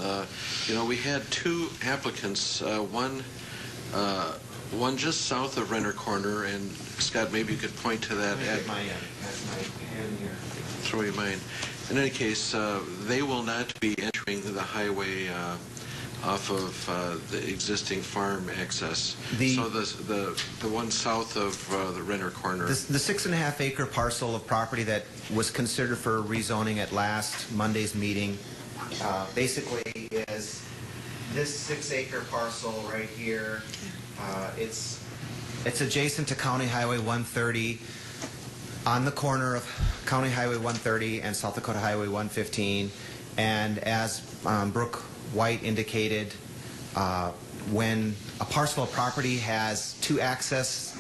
we had 2 applicants, one just south of Renner Corner, and Scott, maybe you could point to that. At my hand here. Throw you mine. In any case, they will not be entering the highway off of the existing farm access. So the one south of the Renner Corner. The 6.5 acre parcel of property that was considered for rezoning at last Monday's meeting basically is this 6 acre parcel right here. It's adjacent to County Highway 130 on the corner of County Highway 130 and South Dakota Highway 115. And as Brooke White indicated, when a parcel of property has 2 access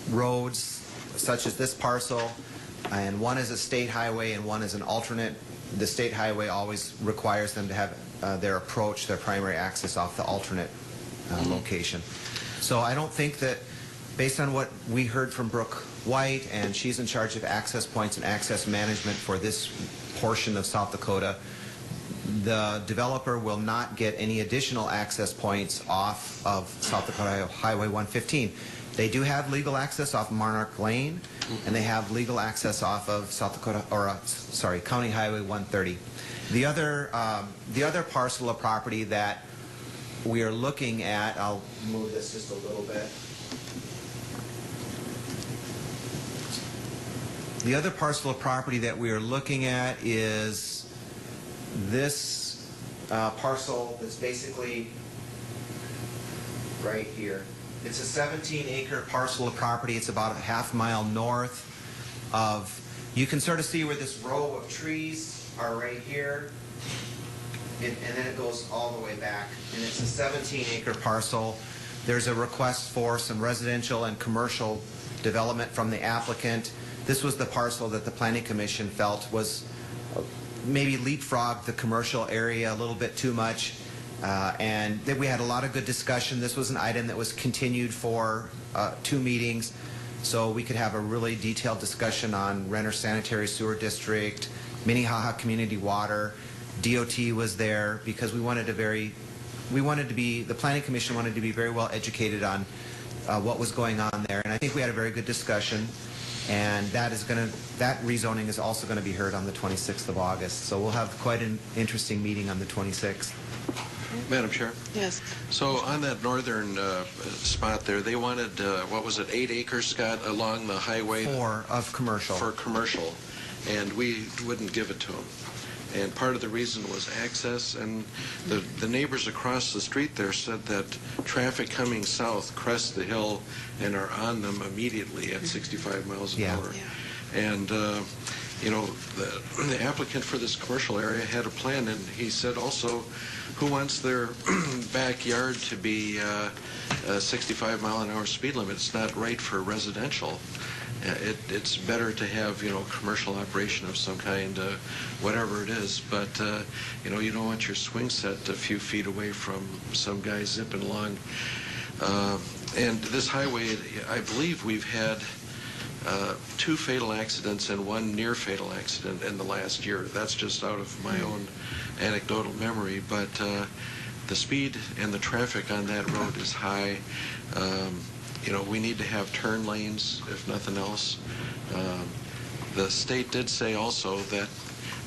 roads, such as this parcel, and one is a state highway and one is an alternate. The state highway always requires them to have their approach, their primary access off the alternate location. So I don't think that, based on what we heard from Brooke White, and she's in charge of access points and access management for this portion of South Dakota, the developer will not get any additional access points off of South Dakota Highway 115. They do have legal access off Monarch Lane, and they have legal access off of County Highway 130. The other parcel of property that we are looking at, I'll move this just a little bit. The other parcel of property that we are looking at is this parcel that's basically right here. It's a 17-acre parcel of property. It's about a half-mile north of, you can sort of see where this row of trees are right here, and then it goes all the way back. And it's a 17-acre parcel. There's a request for some residential and commercial development from the applicant. This was the parcel that the Planning Commission felt was maybe leapfrogged the commercial area a little bit too much. And then we had a lot of good discussion. This was an item that was continued for 2 meetings, so we could have a really detailed discussion on Renner Sanitary Sewer District, Minnehaha Community Water. DOT was there because we wanted to the Planning Commission wanted to be very well educated on what was going on there. And I think we had a very good discussion. And that rezoning is also going to be heard on the 26th of August. So we'll have quite an interesting meeting on the 26th. Madam Chair? Yes. So on that northern spot there, they wanted, 8 acres, Scott, along the highway? 4 of commercial. For commercial, and we wouldn't give it to them. And part of the reason was access, and the neighbors across the street there said that traffic coming south crest the hill and are on them immediately at 65 miles an hour. Yeah. And the applicant for this commercial area had a plan, and he said also, who wants their backyard to be a 65 mile an hour speed limit? It's not right for residential. It's better to have, commercial operation of some kind, whatever it is, but, you don't want your swing set a few feet away from some guy zipping along. And this highway, I believe we've had 2 fatal accidents and 1 near fatal accident in the last year. That's just out of my own anecdotal memory, but the speed and the traffic on that road is high. We need to have turn lanes, if nothing else. The state did say also that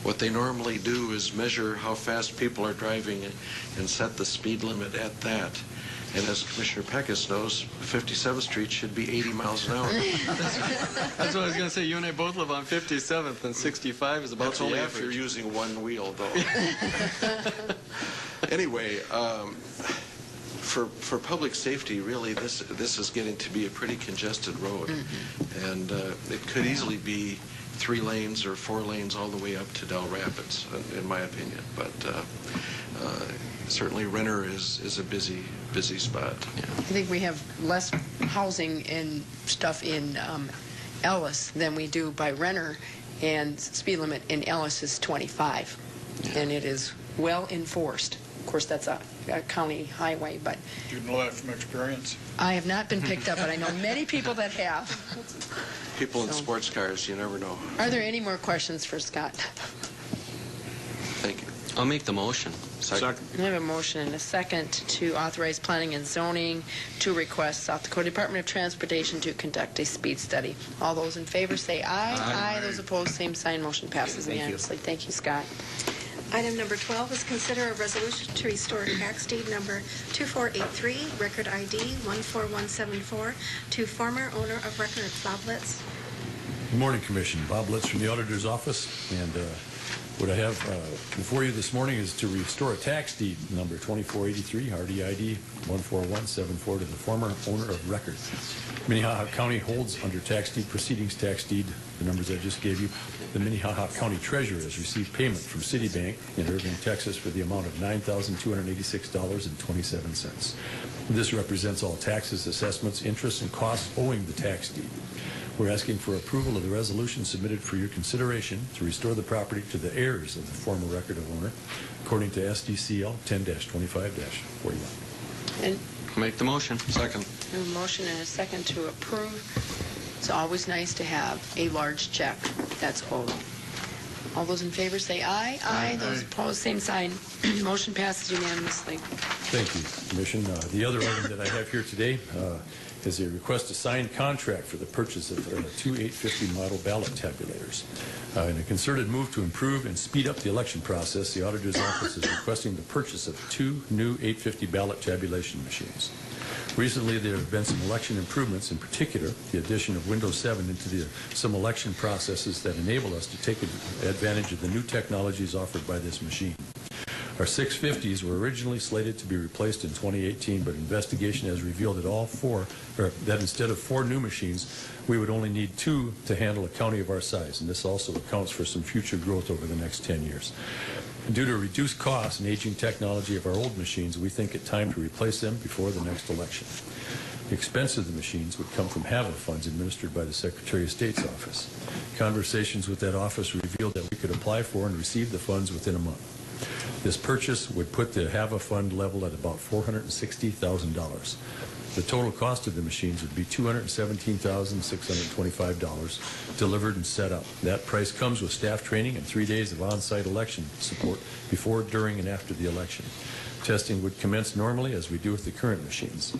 what they normally do is measure how fast people are driving and set the speed limit at that. And as Commissioner Peckus knows, 57th Street should be 80 miles an hour. That's what I was going to say. You and I both live on 57th, and 65 is about That's the only average. if you're using one wheel, though. Anyway, for public safety, really, this is getting to be a pretty congested road. Mm-hmm. And it could easily be 3 lanes or 4 lanes all the way up to Del Rapids, in my opinion. But certainly Renner is a busy spot. Yeah. I think we have less housing and stuff in Ellis than we do by Renner, and speed limit in Ellis is 25, and it is well enforced. Of course, that's a county highway, but... Do you know that from experience? I have not been picked up, but I know many people that have. People in sports cars, you never know. Are there any more questions for Scott? Thank you. I'll make the motion. Second. I have a motion and a second to authorize planning and zoning to request South Dakota Department of Transportation to conduct a speed study. All those in favor say aye. Aye. Those opposed, same sign. Motion passes unanimously. Thank you, Scott. Item number 12 is consider a resolution to restore tax deed number 2483, record ID 14174, to former owner of record Bob Litz. Good morning, Commission. Bob Litz from the Auditor's Office. And what I have before you this morning is to restore a tax deed number 2483, RDID 14174, to the former owner of record. Minnehaha County holds under tax deed proceedings tax deed, the numbers I just gave you. The Minnehaha County Treasurer has received payment from Citibank in Irving, Texas for the amount of $9,286.27. This represents all taxes, assessments, interests, and costs owing the tax deed. We're asking for approval of the resolution submitted for your consideration to restore the property to the heirs of the former record of owner, according to SDCL 10-25-41. And Make the motion. Second. a motion and a second to approve. It's always nice to have a large check that's owed. All those in favor say aye. Aye. Those opposed, same sign. Motion passes unanimously. Thank you, Commission. The other item that I have here today is a request to sign contract for the purchase of two 850 model ballot tabulators. In a concerted move to improve and speed up the election process, the Auditor's Office is requesting the purchase of two new 850 ballot tabulation machines. Recently, there have been some election improvements, in particular, the addition of Windows 7 into some election processes that enable us to take advantage of the new technologies offered by this machine. Our 650s were originally slated to be replaced in 2018, but investigation has revealed that instead of 4 new machines, we would only need 2 to handle a county of our size, and this also accounts for some future growth over the next 10 years. Due to reduced costs and aging technology of our old machines, we think it time to replace them before the next election. The expense of the machines would come from HAVA funds administered by the Secretary of State's office. Conversations with that office revealed that we could apply for and receive the funds within a month. This purchase would put the HAVA fund level at about $460,000. The total cost of the machines would be $217,625 delivered and set up. That price comes with staff training and 3 days of on-site election support before, during, and after the election. Testing would commence normally as we do with the current machines.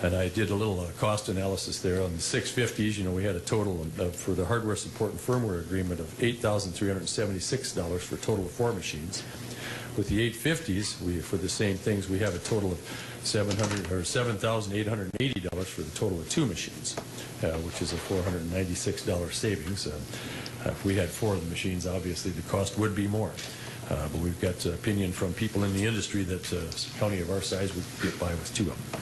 And I did a little cost analysis there on the 650s. You know, we had a total for the hardware support and firmware agreement of $8,376 for a total of 4 machines. With the 850s, for the same things, we have a total of $7,880 for the total of 2 machines, which is a $496 savings. If we had 4 of the machines, obviously the cost would be more. But we've got opinion from people in the industry that a county of our size would get by with 2 of them.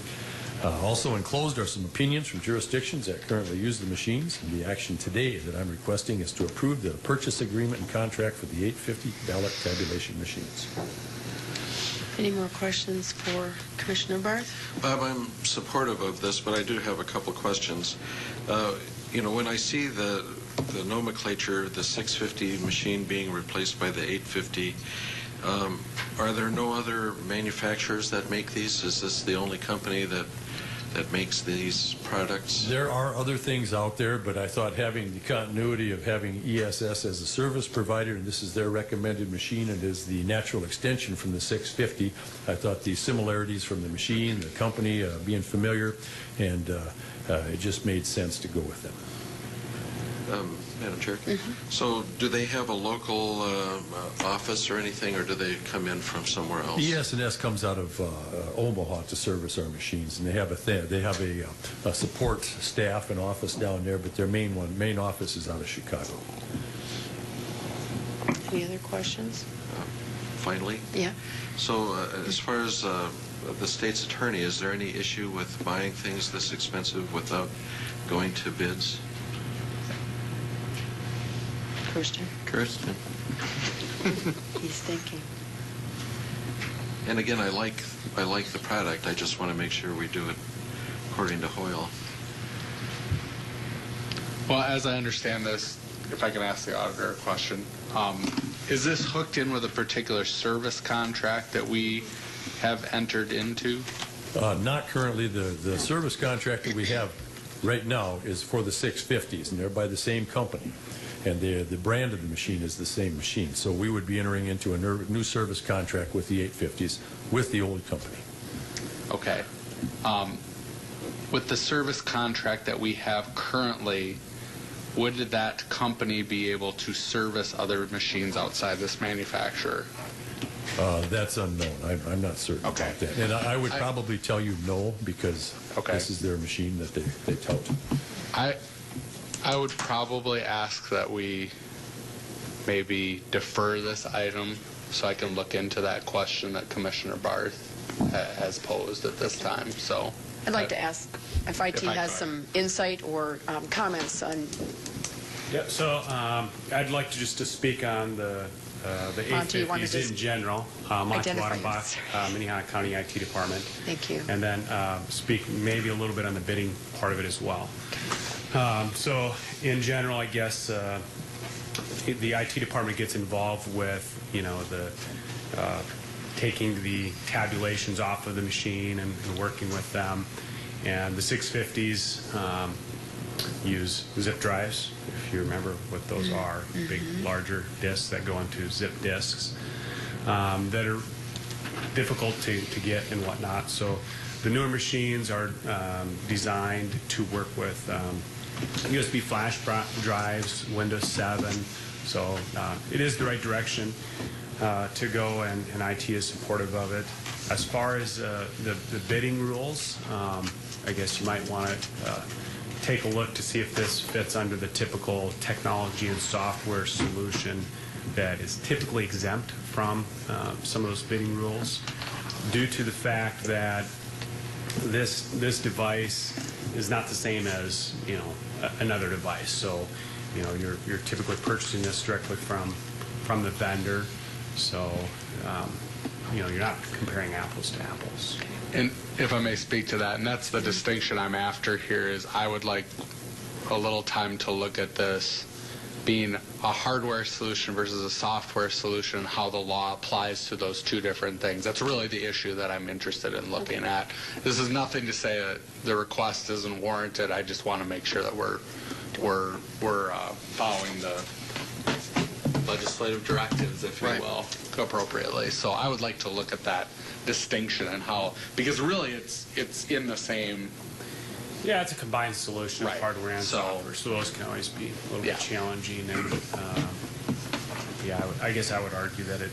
Also enclosed are some opinions from jurisdictions that currently use the machines. And the action today that I'm requesting is to approve the purchase agreement and contract for the 850 ballot tabulation machines. Any more questions for Commissioner Barth? Bob, I'm supportive of this, but I do have a couple questions. You know, when I see the nomenclature, the 650 machine being replaced by the 850, are there no other manufacturers that make these? Is this the only company that makes these products? There are other things out there, but I thought having the continuity of having ESS as a service provider, and this is their recommended machine, and is the natural extension from the 650, I thought the similarities from the machine, the company, being familiar, and it just made sense to go with them. Madam Chair, so do they have a local office or anything, or do they come in from somewhere else? ES&S comes out of Omaha to service our machines, and they have a support staff and office down there, but their main office is out of Chicago. Any other questions? Finally? Yeah. So as far as the state's attorney, is there any issue with buying things this expensive without going to bids? Kirsten. He's thinking. And again, I like the product. I just want to make sure we do it according to Hoyle. Well, as I understand this, if I can ask the auditor a question, is this hooked in with a particular service contract that we have entered into? Not currently. The service contract that we have right now is for the 650s, and they're by the same company. And the brand of the machine is the same machine. So we would be entering into a new service contract with the 850s with the old company. Okay. With the service contract that we have currently, would that company be able to service other machines outside this manufacturer? That's unknown. I'm not certain about that. And I would probably tell you no, because this is their machine that they tout. I would probably ask that we maybe defer this item so I can look into that question that Commissioner Barth has posed at this time. So I'd like to ask if IT has some insight or comments on. Yeah, so I'd like to just to speak on the 850s in general. Monty Wattenbach, Minnehaha County IT Department. Thank you. And then speak maybe a little bit on the bidding part of it as well. So in general, I guess the IT department gets involved with, the taking the tabulations off of the machine and working with them. And the 650s use zip drives, if you remember what those are, big, larger disks that go into zip disks that are difficult to get and whatnot. So the newer machines are designed to work with USB flash drives, Windows 7. So it is the right direction to go, and IT is supportive of it. As far as the bidding rules, I guess you might want to take a look to see if this fits under the typical technology and software solution that is typically exempt from some of those bidding rules, due to the fact that this device is not the same as another device. So you're typically purchasing this directly from the vendor. So you're not comparing apples to apples. And if I may speak to that, and that's the distinction I'm after here, is I would like a little time to look at this being a hardware solution versus a software solution, how the law applies to those two different things. That's really the issue that I'm interested in looking at. This is nothing to say that the request isn't warranted. I just want to make sure that we're following the legislative directives, if you will, appropriately. So I would like to look at that distinction and how, because really it's in the same. Yeah, it's a combined solution of hardware and software, so those can always be a little bit challenging. And I guess I would argue that it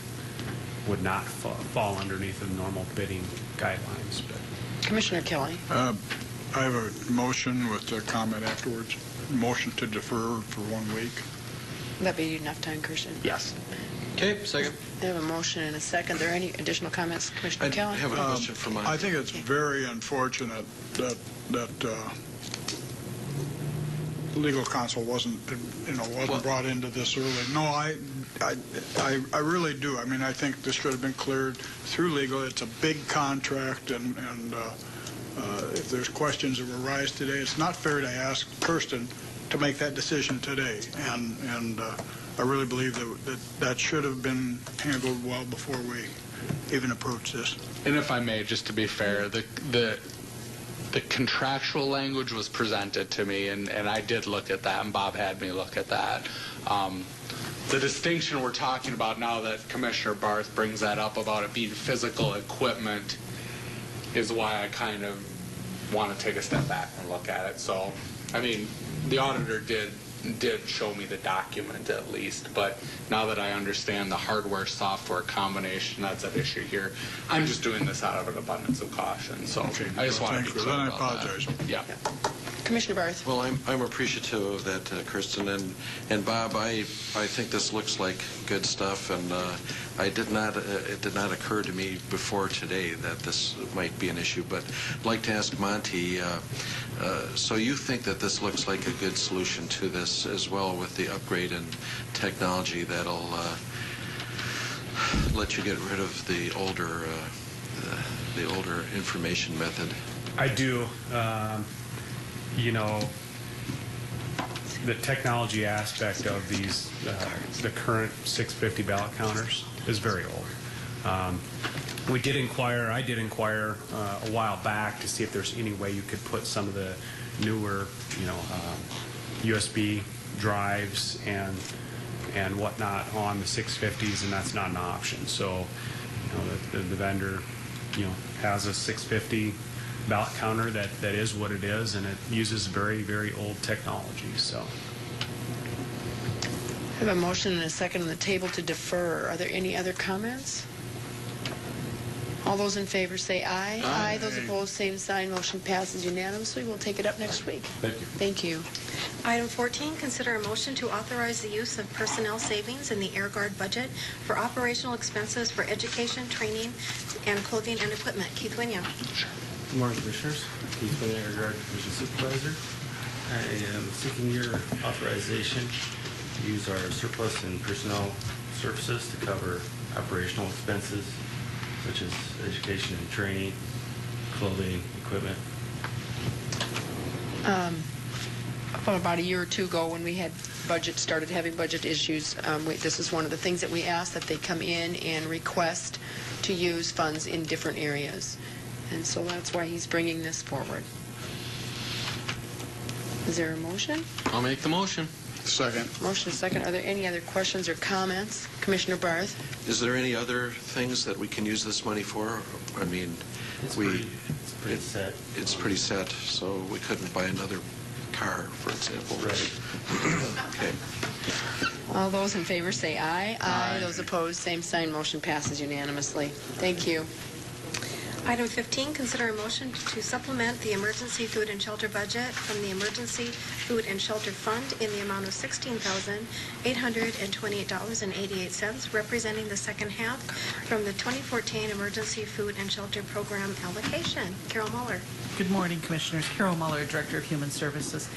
would not fall underneath the normal bidding guidelines. But Commissioner Kelly. I have a motion with a comment afterwards. Motion to defer for 1 week. Would that be enough time, Christian? Yes. Okay, second. I have a motion and a second. Are there any additional comments, Commissioner Kelly? I have a question for Monty. I think it's very unfortunate that legal counsel wasn't brought into this early. No, I really do. I mean, I think this should have been cleared through legal. It's a big contract, and if there's questions that arise today, it's not fair to ask Kirsten to make that decision today. And I really believe that should have been handled well before we even approached this. And if I may, just to be fair, the contractual language was presented to me, and I did look at that, and Bob had me look at that. The distinction we're talking about now that Commissioner Barth brings that up about it being physical equipment is why I kind of want to take a step back and look at it. So, I mean, the auditor did show me the document at least, but now that I understand the hardware-software combination that's at issue here, I'm just doing this out of an abundance of caution. So I just want to be clear about that. I apologize. Yeah. Commissioner Barth. Well, I'm appreciative of that, Kirsten, and Bob. I think this looks like good stuff, and it did not occur to me before today that this might be an issue. But I'd like to ask Monty. So you think that this looks like a good solution to this as well, with the upgrade in technology that'll let you get rid of the older information method? I do. The technology aspect of these, the current 650 ballot counters is very old. I did inquire a while back to see if there's any way you could put some of the newer, USB drives and whatnot on the 650s, and that's not an option. So, the vendor, has a 650 ballot counter that is what it is, and it uses very, very old technology. So I have a motion and a second on the table to defer. Are there any other comments? All those in favor say aye. Aye. Those opposed, same sign. Motion passes unanimously. We'll take it up next week. Thank you. Thank you. Item 14, consider a motion to authorize the use of personnel savings in the Air Guard budget for operational expenses for education, training, and clothing and equipment. Keith Winia. Good morning, Commissioners. Keith Winia, Air Guard Division Supervisor. I am seeking your authorization to use our surplus and personnel services to cover operational expenses such as education and training, clothing, equipment. about a year or two ago when we had started having budget issues. This is one of the things that we asked, that they come in and request to use funds in different areas. And so that's why he's bringing this forward. Is there a motion? I'll make the motion. Second. Motion is second. Are there any other questions or comments? Commissioner Barth? Is there any other things that we can use this money for? I mean, It's pretty set. It's pretty set, so we couldn't buy another car, for example. Right. Okay. All those in favor say aye. Aye. Those opposed, same sign. Motion passes unanimously. Thank you. Item 15, consider a motion to supplement the emergency food and shelter budget from the Emergency Food and Shelter Fund in the amount of $16,828.88, representing the second half from the 2014 Emergency Food and Shelter Program allocation. Carol Muller. Good morning, Commissioners. Carol Muller, Director of Human Services.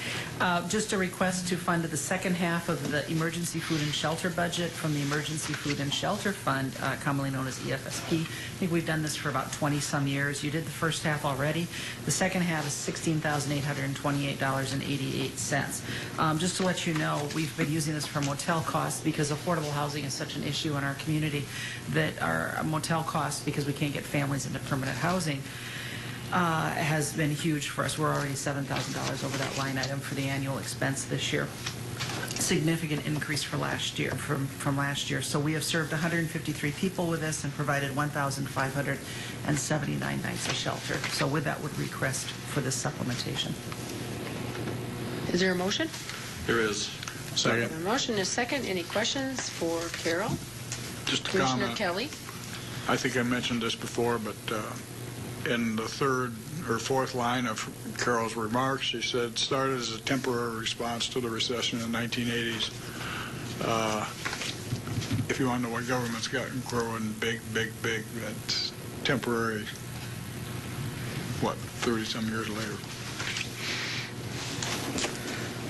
Just a request to fund the second half of the Emergency Food and Shelter budget from the Emergency Food and Shelter Fund, commonly known as EFSP. I think we've done this for about 20-some years. You did the first half already. The second half is $16,828.88. Just to let you know, we've been using this for motel costs because affordable housing is such an issue in our community that our motel costs, because we can't get families into permanent housing, has been huge for us. We're already $7,000 over that line item for the annual expense this year. Significant increase for last year, from last year. So we have served 153 people with this and provided 1,579 nights of shelter. So with that, would request for this supplementation. Is there a motion? There is. Second. The motion is second. Any questions for Carol? Just a Commissioner comment. Kelly? I think I mentioned this before, but in the third or fourth line of Carol's remarks, she said, started as a temporary response to the recession in the 1980s. If you want to know what government's gotten growing big, that's temporary, 30-some years later.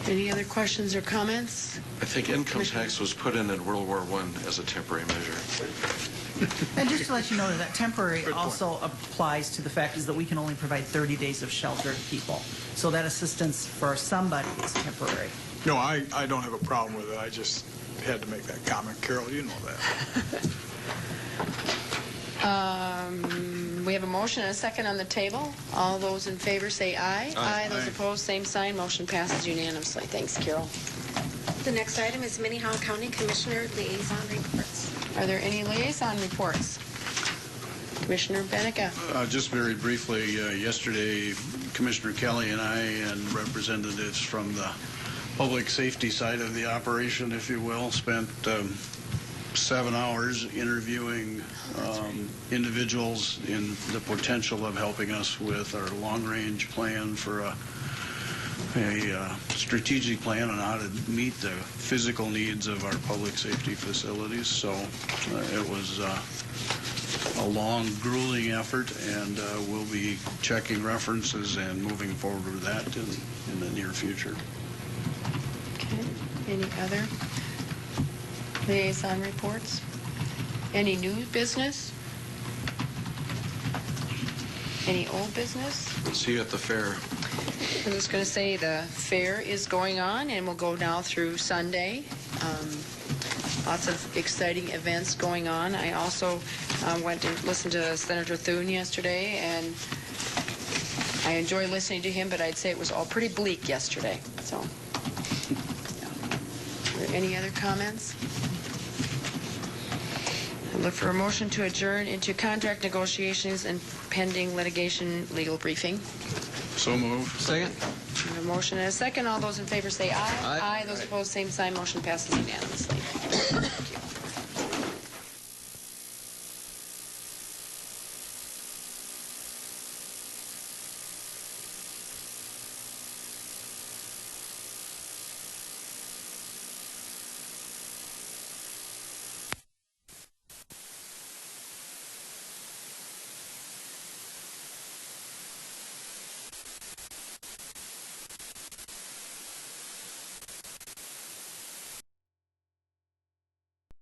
Any other questions or comments? I think income tax was put in World War I as a temporary measure. And just to let you know that temporary also applies to the fact is that we can only provide 30 days of shelter to people. So that assistance for somebody is temporary. No, I don't have a problem with it. I just had to make that comment. Carol, you know that. We have a motion and a second on the table. All those in favor say aye. Aye. Those opposed, same sign. Motion passes unanimously. Thanks, Carol. The next item is Minnehaha County Commissioner Liaison Reports. Are there any liaison reports? Commissioner Benica. Just very briefly, yesterday, Commissioner Kelly and I and representatives from the public safety side of the operation, if you will, spent 7 hours interviewing individuals in the potential of helping us with our long-range plan for a strategic plan on how to meet the physical needs of our public safety facilities. So it was a long, grueling effort, and we'll be checking references and moving forward with that in the near future. Okay. Any other liaison reports? Any new business? Any old business? See you at the fair. I'm just going to say the fair is going on and will go now through Sunday. Lots of exciting events going on. I also went to listen to Senator Thune yesterday, and I enjoy listening to him, but I'd say it was all pretty bleak yesterday. So, are there any other comments? I look for a motion to adjourn into contract negotiations and pending litigation legal briefing. So moved. Second. A motion and a second. All those in favor say aye. Aye. Those opposed, same sign. Motion passes unanimously.